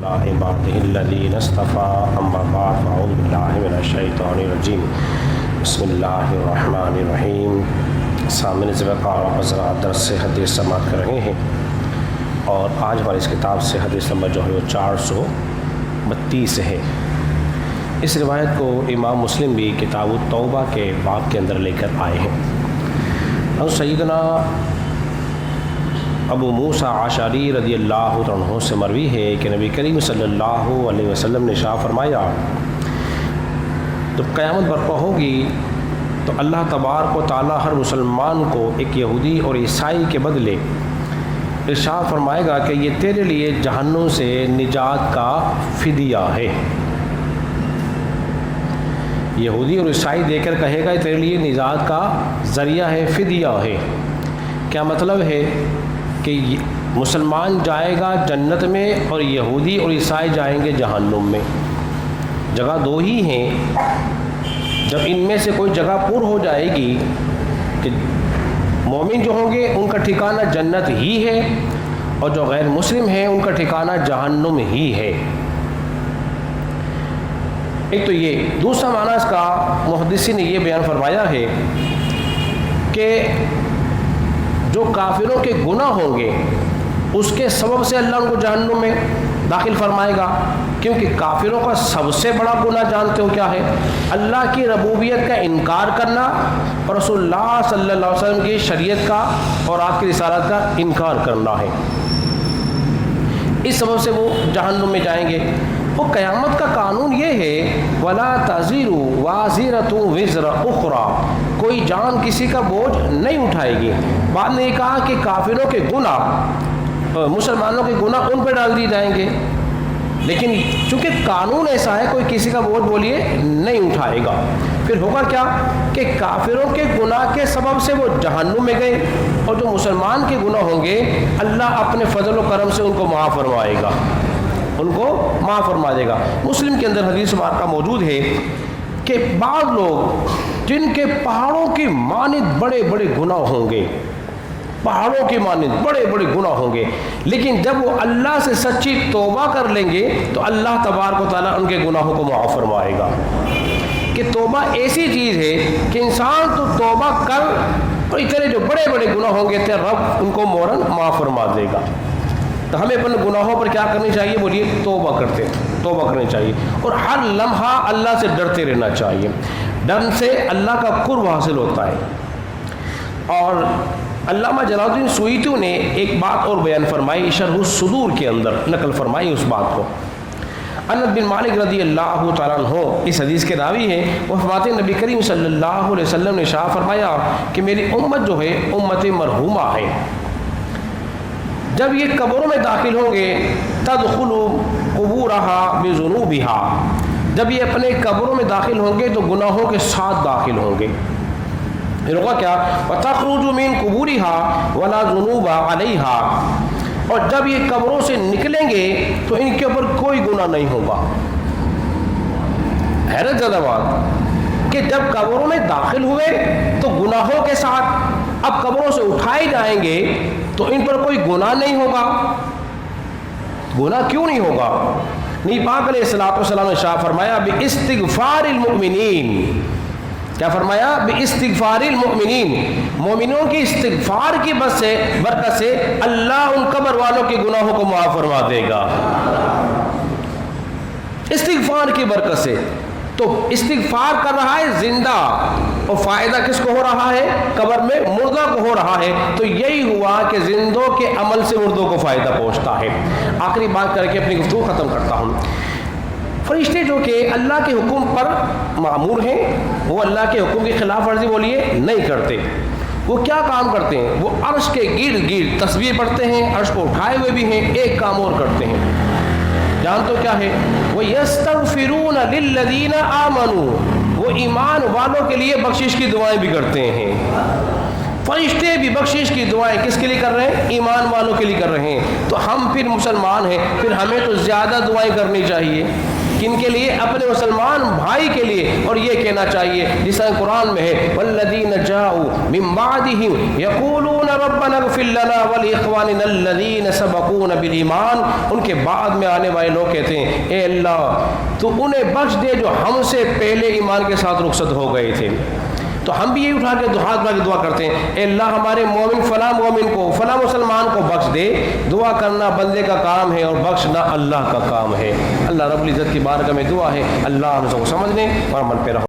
عباده الذین اصطفى اما بعد فاعوذ باللہ من الشیطان الرجیم بسم اللہ الرحمن الرحیم۔ سامنے ذبقار حضرات درس سے حدیث سماعت کر رہے ہیں اور آج ہماری اس کتاب سے حدیث نمبر جو ہے وہ 432 ہے۔ اس روایت کو امام مسلم بھی کتاب التوبہ کے باب کے اندر لے کر آئے ہیں۔ اور سیدنا ابو موسیٰ اشعری رضی اللہ عنہ سے مروی ہے کہ نبی کریم صلی اللہ علیہ وسلم نے ارشاد فرمایا، جب قیامت برپا ہوگی تو اللہ تبارک و تعالیٰ ہر مسلمان کو ایک یہودی اور عیسائی کے بدلے ارشاد فرمائے گا کہ یہ تیرے لیے جہنم سے نجات کا فدیہ ہے۔ یہودی اور عیسائی دے کر کہے گا یہ تیرے لیے نجات کا ذریعہ ہے، فدیہ ہے۔ کیا مطلب ہے کہ مسلمان جائے گا جنت میں اور یہودی اور عیسائی جائیں گے جہنم میں۔ جگہ دو ہی ہیں، جب ان میں سے کوئی جگہ پر ہو جائے گی کہ مومن جو ہوں گے ان کا ٹھکانہ جنت ہی ہے اور جو غیر مسلم ہیں ان کا ٹھکانہ جہنم ہی ہے۔ ایک تو یہ، دوسرا معنی اس کا محدثین نے یہ بیان فرمایا ہے کہ جو کافروں کے گناہ ہوں گے اس کے سبب سے اللہ ان کو جہنم میں داخل فرمائے گا، کیونکہ کافروں کا سب سے بڑا گناہ جانتے ہو کیا ہے؟ اللہ کی ربوبیت کا انکار کرنا اور رسول اللہ صلی اللہ علیہ وسلم کی شریعت کا اور آپ کی رسالت کا انکار کرنا ہے۔ اس سبب سے وہ جہنم میں جائیں گے۔ وہ قیامت کا قانون یہ ہے وَلَا تَزِرُ وَازِرَةٌ وِزْرَ أُخْرَى، کوئی جان کسی کا بوجھ نہیں اٹھائے گی۔ بعد نے یہ کہا کہ کافروں کے گناہ مسلمانوں کے گناہ ان پہ ڈال دیے جائیں گے، لیکن چونکہ قانون ایسا ہے کوئی کسی کا بوجھ بولیے نہیں اٹھائے گا۔ پھر ہوگا کیا کہ کافروں کے گناہ کے سبب سے وہ جہنم میں گئے اور جو مسلمان کے گناہ ہوں گے اللہ اپنے فضل و کرم سے ان کو معاف فرمائے گا، ان کو معاف فرما دے گا۔ مسلم کے اندر حدیث مبارکہ موجود ہے کہ بعض لوگ جن کے پہاڑوں کی مانند بڑے بڑے گناہ ہوں گے، پہاڑوں کی مانند بڑے بڑے گناہ ہوں گے، لیکن جب وہ اللہ سے سچی توبہ کر لیں گے تو اللہ تبارک و تعالیٰ ان کے گناہوں کو معاف فرمائے گا۔ کہ توبہ ایسی چیز ہے کہ انسان تو توبہ کر اور اتنے جو بڑے بڑے گناہ ہوں گے تو رب ان کو موراً معاف فرما دے گا۔ تو ہمیں اپنے گناہوں پر کیا کرنی چاہیے؟ بولیے توبہ کرنی چاہیے اور ہر لمحہ اللہ سے ڈرتے رہنا چاہیے۔ ڈر سے اللہ کا قرب حاصل ہوتا ہے۔ اور علامہ جلال الدین سویتی نے ایک بات اور بیان فرمائی، شرح الصدور کے اندر نقل فرمائی اس بات کو۔ انس بن مالک رضی اللہ تعالیٰ عنہ اس حدیث کے راوی ہیں، وہ فرماتے ہیں نبی کریم صلی اللہ علیہ وسلم نے ارشاد فرمایا کہ میری امت جو ہے امت مرحومہ ہے، جب یہ قبروں میں داخل ہوں گے تدخل قبورها بذنوبها، جب یہ اپنے قبروں میں داخل ہوں گے تو گناہوں کے ساتھ داخل ہوں گے۔ پھر ہوگا کیا؟ وَتَخْرُجُ مِن قُبُورِهَا وَلَا ذُنُوبَ عَلَيْهَا، اور جب یہ قبروں سے نکلیں گے تو ان کے اوپر کوئی گناہ نہیں ہوگا۔ حیرت زدہ بات کہ جب قبروں میں داخل ہوئے تو گناہوں کے ساتھ، اب قبروں سے اٹھائے جائیں گے تو ان پر کوئی گناہ نہیں ہوگا۔ گناہ کیوں نہیں ہوگا؟ نبی پاک علیہ الصلوۃ والسلام نے ارشاد فرمایا باستغفار المؤمنین، کیا فرمایا؟ باستغفار المؤمنین، مومنوں کی استغفار کی برکت سے اللہ ان قبر والوں کے گناہوں کو معاف فرما دے گا، استغفار کی برکت سے۔ تو استغفار کر رہا ہے زندہ، اور فائدہ کس کو ہو رہا ہے؟ قبر میں مردہ کو ہو رہا ہے۔ تو یہی ہوا کہ زندوں کے عمل سے مردوں کو فائدہ پہنچتا ہے۔ آخری بات کر کے اپنی گفتگو ختم کرتا ہوں۔ فرشتے جو کہ اللہ کے حکم پر مامور ہیں، وہ اللہ کے حکم کی خلاف ورزی بولیے نہیں کرتے۔ وہ کیا کام کرتے ہیں؟ وہ عرش کے گرد گرد تسبیح پڑھتے ہیں، عرش کو اٹھائے ہوئے بھی ہیں، ایک کام اور کرتے ہیں، جان تو کیا ہے؟ وَيَسْتَغْفِرُونَ لِلَّذِينَ آمَنُوا، وہ ایمان والوں کے لیے بخشش کی دعائیں بھی کرتے ہیں۔ فرشتے بھی بخشش کی دعائیں کس کے لیے کر رہے ہیں؟ ایمان والوں کے لیے کر رہے ہیں۔ تو ہم پھر مسلمان ہیں، پھر ہمیں تو زیادہ دعائیں کرنی چاہیے۔ کن کے لیے؟ اپنے مسلمان بھائی کے لیے. اور یہ کہنا چاہیے جس طرح قرآن میں ہے والذین جاءوا من بعدهم یقولون ربنا اغفر لنا ولاخواننا الذین سبقونا بالایمان. ان کے بعد میں آنے والے لوگ کہتے ہیں اے اللہ تو انہیں بخش دے جو ہم سے پہلے ایمان کے ساتھ رخصت ہو گئے تھے. تو ہم بھی یہی اٹھا کے ہاتھ اٹھا کے دعا کرتے ہیں اے اللہ ہمارے مومن فلاں مومن کو فلاں مسلمان کو بخش دے. دعا کرنا بندے کا کام ہے اور بخشنا اللہ کا کام ہے. اللہ رب العزت کی بارگاہ میں دعا ہے اللہ ہم سب کو سمجھنے اور عمل پہ رہو.